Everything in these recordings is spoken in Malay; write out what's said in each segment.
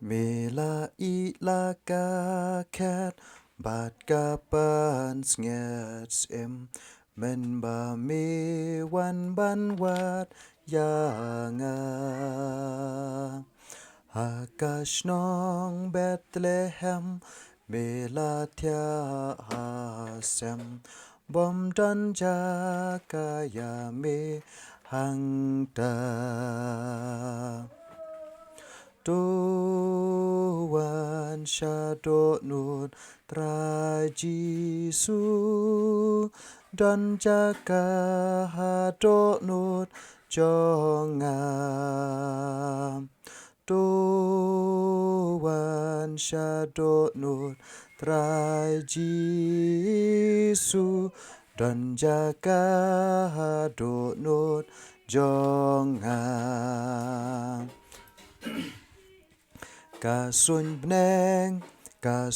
Mela ilaka kat bat kapan snget em men ba me wan ban wat yanga Hakashnong Bethlehem Mela tia hasem Bom dan jakaya me hangta Tuan syadok nut trai Jisu dan jaka hadok nut jongam Tuan syadok nut trai Jisu dan jaka hadok nut jongam Kasun beneng ka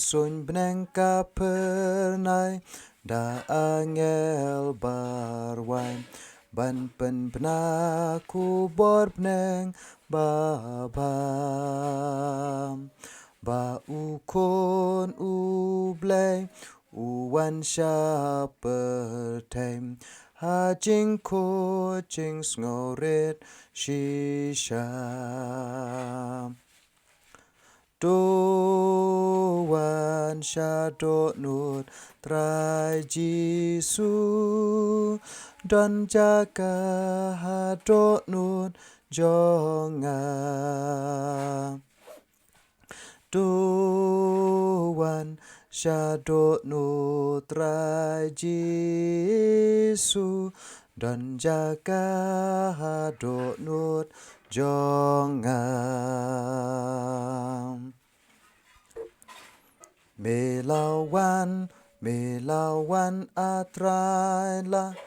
pernai da angel barwain ban pen benaku bor beneng babam ba ukon ubleng uwan syapertem hajing ko jing ngoret shisham Tuan syadok nut trai Jisu dan jaka hadok nut jongam Tuan syadok nut trai Jisu dan jaka hadok nut jongam Melawan atraila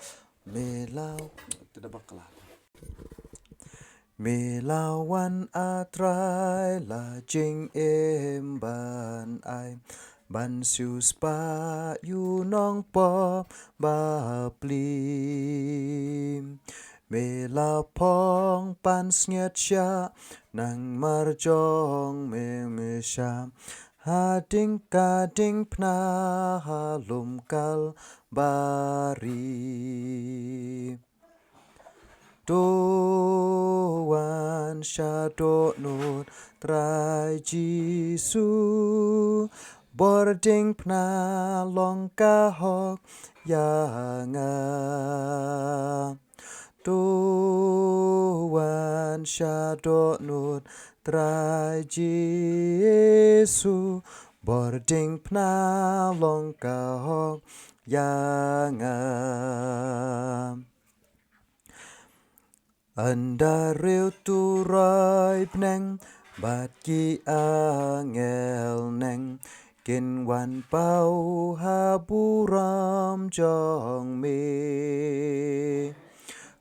Melawan atraila jing emban ai ban sius pa yunong pop baplim Melapong pan snget sya nang marjong memesya Hading kading pna halum kal bari Tuan syadok nut trai Jisu bording pna long kahok yanga Tuan syadok nut trai Jisu bording pna long kahok yanga Anda riu turai beneng bat ki angel neng kin wan pau haburam jong me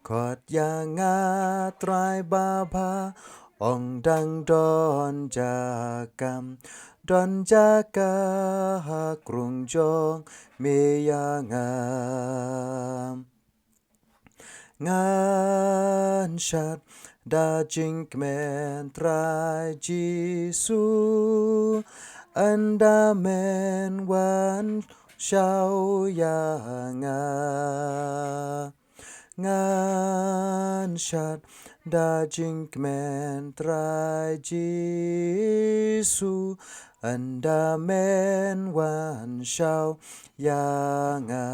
Kot yanga trai baba ong dang don jakam don jaka hakrung jong me yangam Ngan syat da jing kmen trai Jisu anda men wan syau yanga Ngan syat da jing kmen trai Jisu anda men wan syau yanga